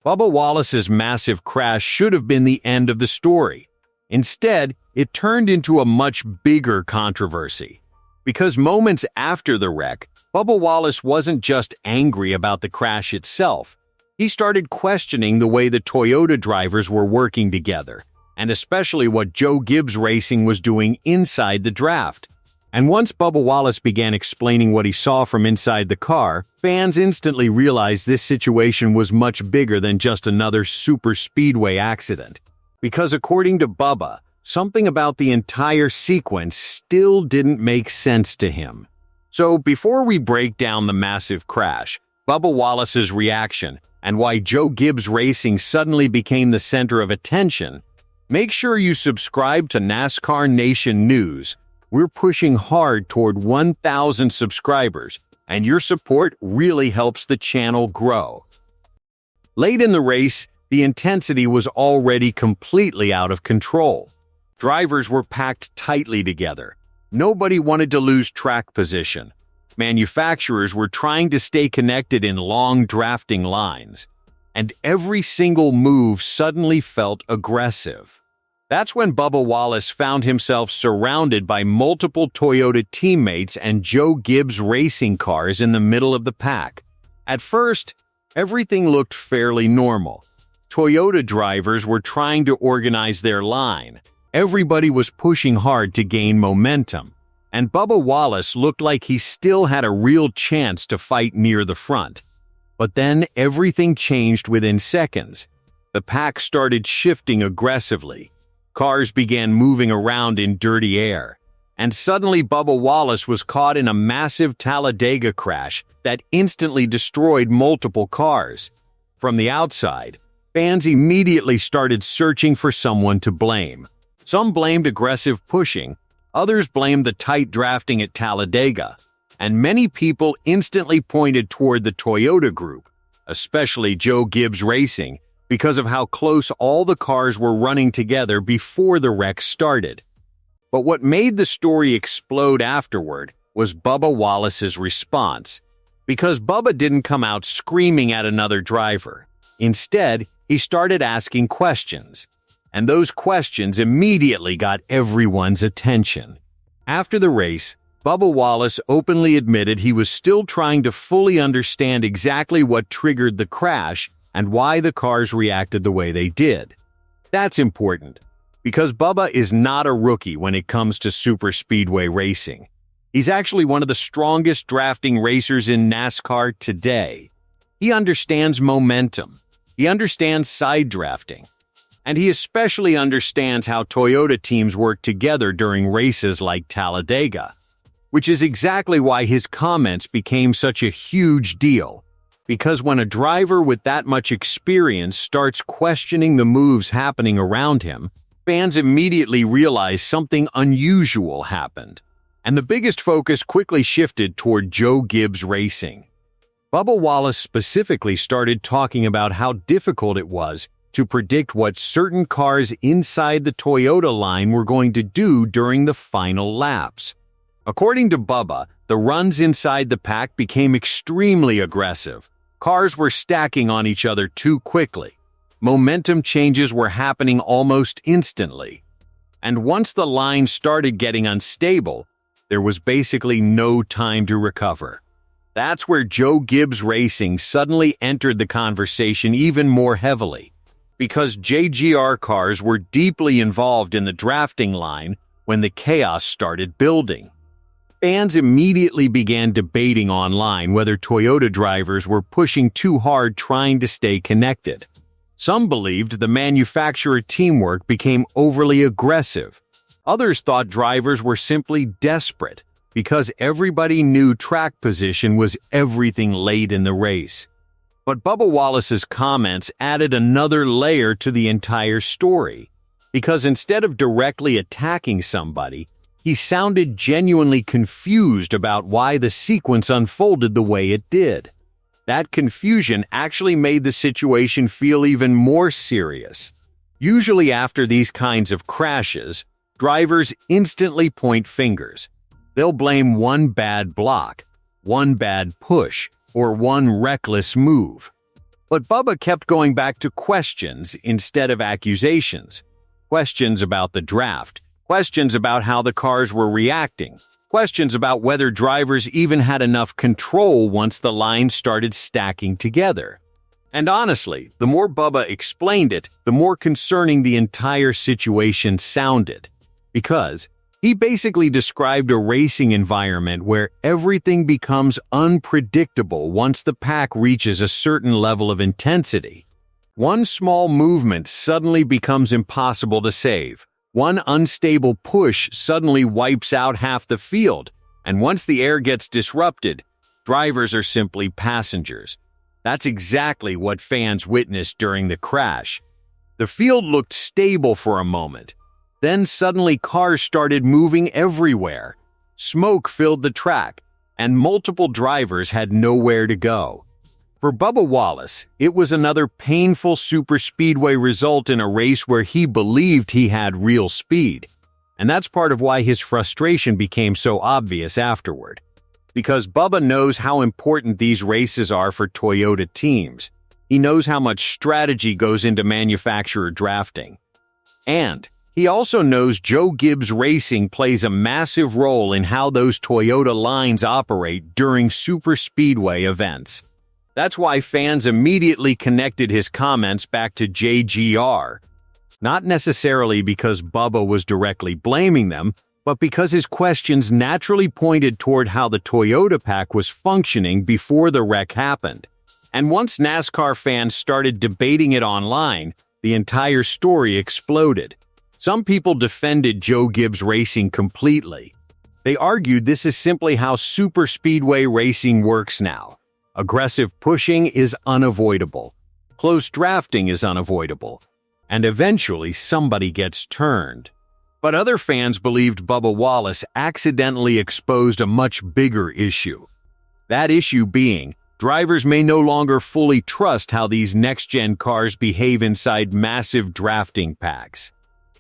Bubba Wallace's massive crash should have been the end of the story. Instead, it turned into a much bigger controversy. Because moments after the wreck, Bubba Wallace wasn't just angry about the crash itself. He started questioning the way the Toyota drivers were working together, and especially what Joe Gibbs Racing was doing inside the draft. And once Bubba Wallace began explaining what he saw from inside the car, fans instantly realized this situation was much bigger than just another Superspeedway accident. Because according to Bubba, something about the entire sequence still didn't make sense to him. So before we break down the massive crash, Bubba Wallace's reaction, and why Joe Gibbs Racing suddenly became the center of attention, make sure you subscribe to NASCAR Nation News. We're pushing hard toward 1,000 subscribers, and your support really helps the channel grow. Late in the race, the intensity was already completely out of control. Drivers were packed tightly together. Nobody wanted to lose track position. Manufacturers were trying to stay connected in long drafting lines, and every single move suddenly felt aggressive. That's when Bubba Wallace found himself surrounded by multiple Toyota teammates and Joe Gibbs Racing cars in the middle of the pack. At first, everything looked fairly normal. Toyota drivers were trying to organize their line. Everybody was pushing hard to gain momentum, and Bubba Wallace looked like he still had a real chance to fight near the front. But then everything changed within seconds. The pack started shifting aggressively. Cars began moving around in dirty air, and suddenly Bubba Wallace was caught in a massive Talladega crash that instantly destroyed multiple cars. From the outside, fans immediately started searching for someone to blame. Some blamed aggressive pushing, others blamed the tight drafting at Talladega, and many people instantly pointed toward the Toyota group, especially Joe Gibbs Racing, because of how close all the cars were running together before the wreck started. But what made the story explode afterward was Bubba Wallace's response. Because Bubba didn't come out screaming at another driver. Instead, he started asking questions. And those questions immediately got everyone's attention. After the race, Bubba Wallace openly admitted he was still trying to fully understand exactly what triggered the crash and why the cars reacted the way they did. That's important, because Bubba is not a rookie when it comes to superspeedway racing. He's actually one of the strongest drafting racers in NASCAR today. He understands momentum, he understands side drafting, and he especially understands how Toyota teams work together during races like Talladega, which is exactly why his comments became such a huge deal. Because when a driver with that much experience starts questioning the moves happening around him, fans immediately realize something unusual happened. And the biggest focus quickly shifted toward Joe Gibbs Racing. Bubba Wallace specifically started talking about how difficult it was to predict what certain cars inside the Toyota line were going to do during the final laps. According to Bubba, the runs inside the pack became extremely aggressive. Cars were stacking on each other too quickly. Momentum changes were happening almost instantly. And once the line started getting unstable, there was basically no time to recover. That's where Joe Gibbs Racing suddenly entered the conversation even more heavily, because JGR cars were deeply involved in the drafting line when the chaos started building. Fans immediately began debating online whether Toyota drivers were pushing too hard trying to stay connected. Some believed the manufacturer teamwork became overly aggressive. Others thought drivers were simply desperate because everybody knew track position was everything late in the race. But Bubba Wallace's comments added another layer to the entire story, because instead of directly attacking somebody, he sounded genuinely confused about why the sequence unfolded the way it did. That confusion actually made the situation feel even more serious. Usually after these kinds of crashes, drivers instantly point fingers. They'll blame one bad block, one bad push, or one reckless move. But Bubba kept going back to questions instead of accusations. Questions about the draft, questions about how the cars were reacting, questions about whether drivers even had enough control once the lines started stacking together. And honestly, the more Bubba explained it, the more concerning the entire situation sounded. Because he basically described a racing environment where everything becomes unpredictable once the pack reaches a certain level of intensity. One small movement suddenly becomes impossible to save. One unstable push suddenly wipes out half the field, and once the air gets disrupted, drivers are simply passengers. That's exactly what fans witnessed during the crash. The field looked stable for a moment. Then suddenly cars started moving everywhere. Smoke filled the track, and multiple drivers had nowhere to go. For Bubba Wallace, it was another painful superspeedway result in a race where he believed he had real speed. And that's part of why his frustration became so obvious afterward. Because Bubba knows how important these races are for Toyota teams. He knows how much strategy goes into manufacturer drafting. And he also knows Joe Gibbs Racing plays a massive role in how those Toyota lines operate during superspeedway events. That's why fans immediately connected his comments back to JGR. Not necessarily because Bubba was directly blaming them, but because his questions naturally pointed toward how the Toyota pack was functioning before the wreck happened. And once NASCAR fans started debating it online, the entire story exploded. Some people defended Joe Gibbs Racing completely. They argued this is simply how superspeedway racing works now. Aggressive pushing is unavoidable. Close drafting is unavoidable. And eventually somebody gets turned. But other fans believed Bubba Wallace accidentally exposed a much bigger issue. That issue being, drivers may no longer fully trust how these next-gen cars behave inside massive drafting packs.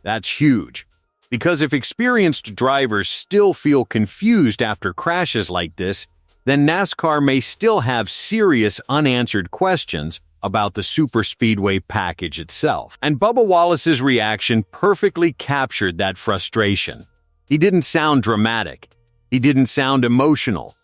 That's huge. Because if experienced drivers still feel confused after crashes like this, then NASCAR may still have serious unanswered questions about the superspeedway package itself. And Bubba Wallace's reaction perfectly captured that frustration. He didn't sound dramatic. He didn't sound emotional.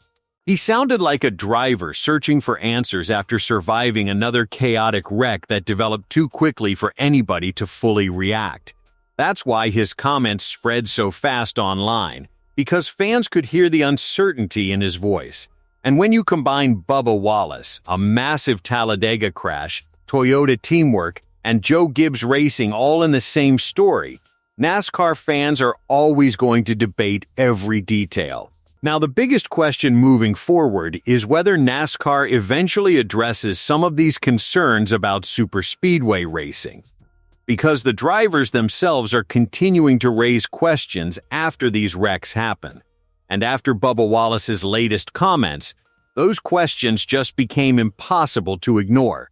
He sounded like a driver searching for answers after surviving another chaotic wreck that developed too quickly for anybody to fully react. That's why his comments spread so fast online, because fans could hear the uncertainty in his voice. And when you combine Bubba Wallace, a massive Talladega crash, Toyota teamwork, and Joe Gibbs Racing all in the same story, NASCAR fans are always going to debate every detail. Now, the biggest question moving forward is whether NASCAR eventually addresses some of these concerns about superspeedway racing. Because the drivers themselves are continuing to raise questions after these wrecks happen. And after Bubba Wallace's latest comments, those questions just became impossible to ignore.